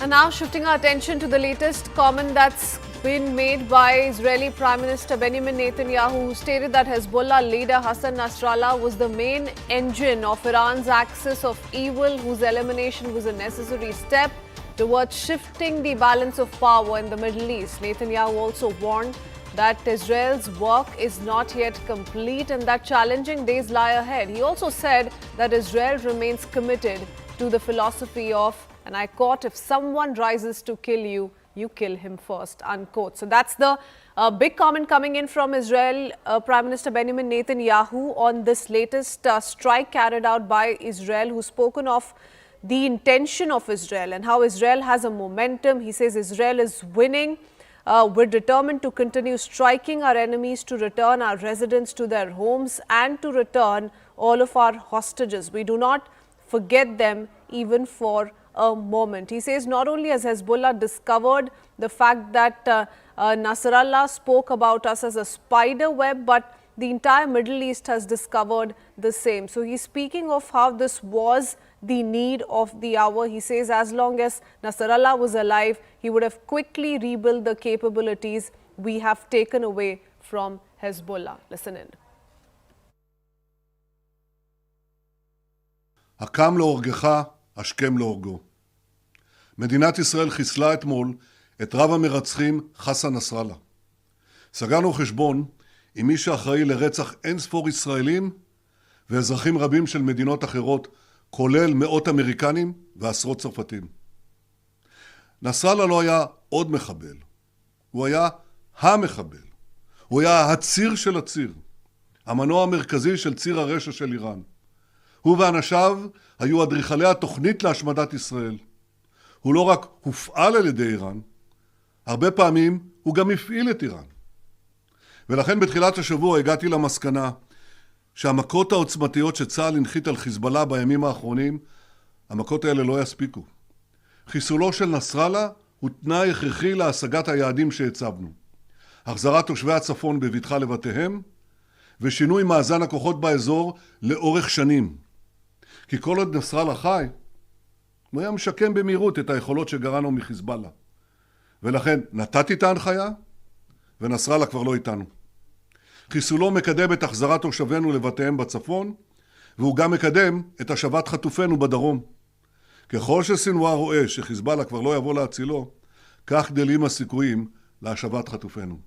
And now shifting our attention to the latest comment that's been made by Israeli Prime Minister Benjamin Netanyahu, who stated that Hezbollah leader Hassan Nasrallah was the main engine of Iran's axis of evil, whose elimination was a necessary step towards shifting the balance of power in the Middle East. Netanyahu also warned that Israel's work is not yet complete and that challenging days lie ahead. He also said that Israel remains committed to the philosophy of, and I quote, if someone rises to kill you, you kill him first, unquote. So that's the big comment coming in from Israel Prime Minister Benjamin Netanyahu on this latest strike carried out by Israel, who's spoken of the intention of Israel and how Israel has a momentum. He says Israel is winning. We're determined to continue striking our enemies, to return our residents to their homes and to return all of our hostages. We do not forget them even for a moment. He says not only has Hezbollah discovered the fact that Nasrallah spoke about us as a spider web, but the entire Middle East has discovered the same. So he's speaking of how this was the need of the hour. He says as long as Nasrallah was alive, he would have quickly rebuilt the capabilities we have taken away from Hezbollah. Listen in. הקם להורגך, השכם להורגו. מדינת ישראל חיסלה אתמול את רב המרצחים חסן נסראללה. סגרנו חשבון עם מי שאחראי לרצח אין ספור ישראלים ואזרחים רבים של מדינות אחרות, כולל מאות אמריקנים ועשרות צרפתים. נסראללה לא היה עוד מחבל, הוא היה המחבל. הוא היה הציר של הציר, המנוע המרכזי של ציר הרשע של איראן. הוא ואנשיו היו אדריכלי התוכנית להשמדת ישראל. הוא לא רק הופעל על ידי איראן, הרבה פעמים הוא גם הפעיל את איראן. ולכן בתחילת השבוע הגעתי למסקנה שהמכות העוצמתיות שצה"ל הנחית על חיזבאללה בימים האחרונים, המכות האלה לא יספיקו. חיסולו של נסראללה הוא תנאי הכרחי להשגת היעדים שהצבנו. החזרת תושבי הצפון בבטחה לבתיהם, ושינוי מאזן הכוחות באזור לאורך שנים. כי כל עוד נסראללה חי, הוא היה משקם במהירות את היכולות שגרענו מחיזבאללה. ולכן נתתי את ההנחיה, ונסראללה כבר לא איתנו. חיסולו מקדם את החזרת תושבינו לבתיהם בצפון, והוא גם מקדם את השבת חטופינו בדרום. ככל שסינואר רואה שחיזבאללה כבר לא יבוא להצילו, כך גדלים הסיכויים להשבת חטופינו.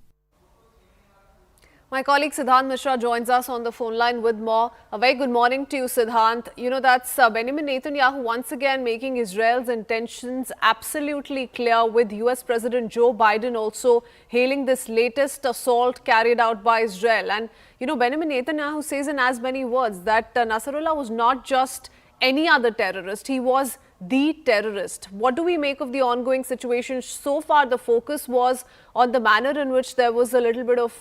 My colleague Siddhant Mishra joins us on the phone line with more. A very good morning to you, Siddhant. You know, that's Benjamin Netanyahu once again making Israel's intentions absolutely clear, with US President Joe Biden also hailing this latest assault carried out by Israel. And, you know, Benjamin Netanyahu says in as many words that Nasrallah was not just any other terrorist. He was the terrorist. What do we make of the ongoing situation? So far, the focus was on the manner in which there was a little bit of,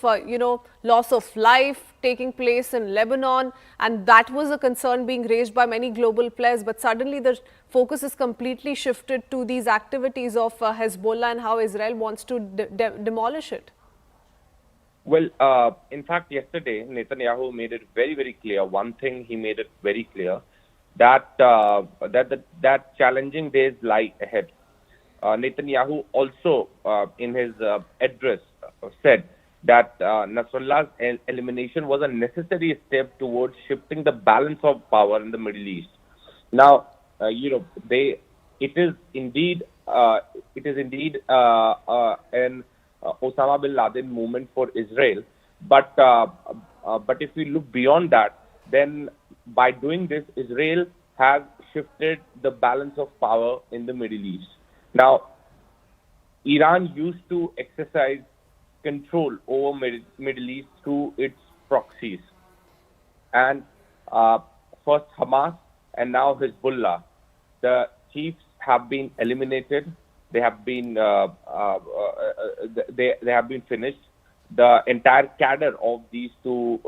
loss of life taking place in Lebanon. And that was a concern being raised by many global players. But suddenly the focus is completely shifted to these activities of Hezbollah and how Israel wants to demolish it. Well, in fact, yesterday, Netanyahu made it very, very clear. One thing he made it very clear, that challenging days lie ahead. Netanyahu also, in his address, said that Nasrallah's elimination was a necessary step towards shifting the balance of power in the Middle East. Now, it is indeed an Osama bin Laden movement for Israel. But if we look beyond that, then by doing this, Israel has shifted the balance of power in the Middle East. Now, Iran used to exercise control over Middle East through its proxies. And first Hamas and now Hezbollah, the chiefs have been eliminated. They have been they have been finished. The entire cadre of these two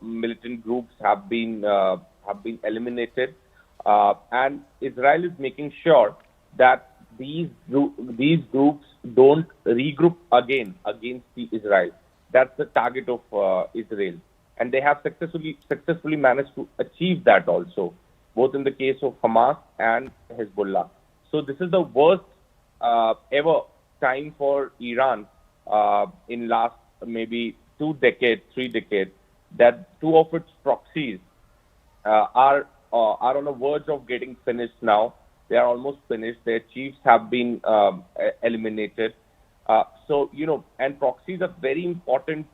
militant groups have been eliminated, and Israel is making sure that these groups don't regroup again against the Israel. That's the target of Israel, and they have successfully managed to achieve that also, both in the case of Hamas and Hezbollah. So this is the worst ever time for Iran in last maybe 2 decades, 3 decades, that 2 of its proxies are on the verge of getting finished now. They are almost finished. Their chiefs have been eliminated. So, and proxies are very important.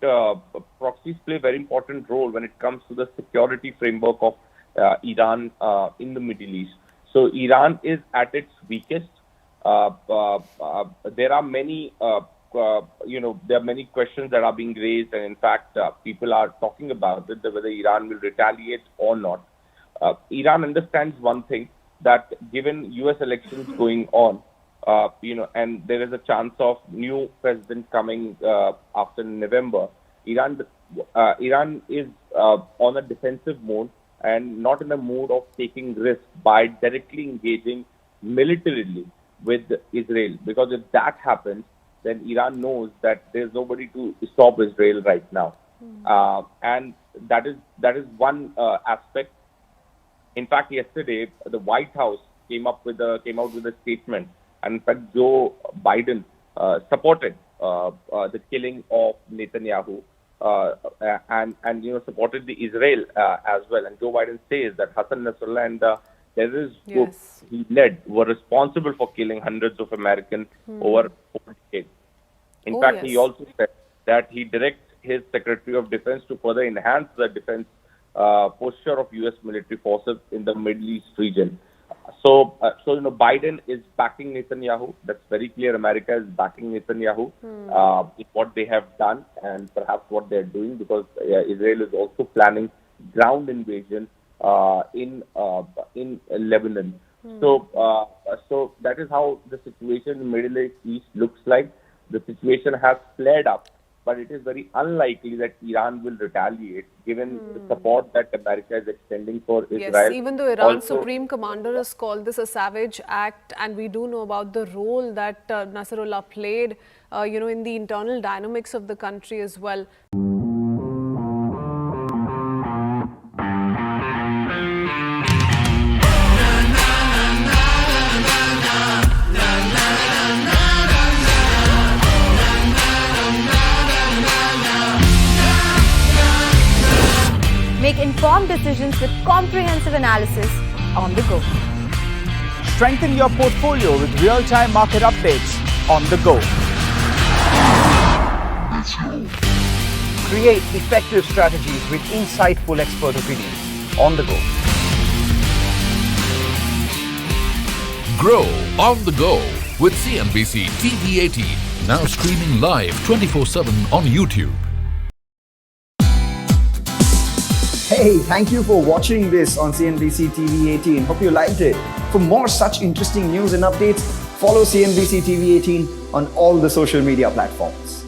Proxies play a very important role when it comes to the security framework of Iran in the Middle East. So, Iran is at its weakest. There are many, there are many questions that are being raised, and in fact, people are talking about it, whether Iran will retaliate or not. Iran understands one thing, that given U.S. elections going on, and there is a chance of new president coming after November, Iran is on a defensive mode and not in a mood of taking risks by directly engaging militarily with Israel. Because if that happens, then Iran knows that there's nobody to stop Israel right now. And that is one aspect. In fact, yesterday, the White House came out with a statement, and in fact, Joe Biden supported the killing of Netanyahu and supported the Israel as well. And Joe Biden says that Hassan Nasrallah and the terrorist group he led were responsible for killing hundreds of Americans over 4 decades. In fact, he also said that he directs his Secretary of Defense to further enhance the defense posture of U.S. military forces in the Middle East region. So Biden is backing Netanyahu. That's very clear. America is backing Netanyahu in what they have done and perhaps what they're doing, because Israel is also planning ground invasion in Lebanon. So that is how the situation in the Middle East looks like. The situation has flared up, but it is very unlikely that Iran will retaliate, given the support that America is extending for Israel. Yes, even though Iran's Supreme Commander has called this a savage act, and we do know about the role that Nasrallah played, in the internal dynamics of the country as well. Make informed decisions with comprehensive analysis on the go. Strengthen your portfolio with real-time market updates on the go. Create effective strategies with insightful expert opinions on the go. Grow on the go with CNBC-TV18, now streaming live 24/7 on YouTube. Hey, thank you for watching this on CNBC TV18. Hope you liked it. For more such interesting news and updates, follow CNBC TV18 on all the social media platforms.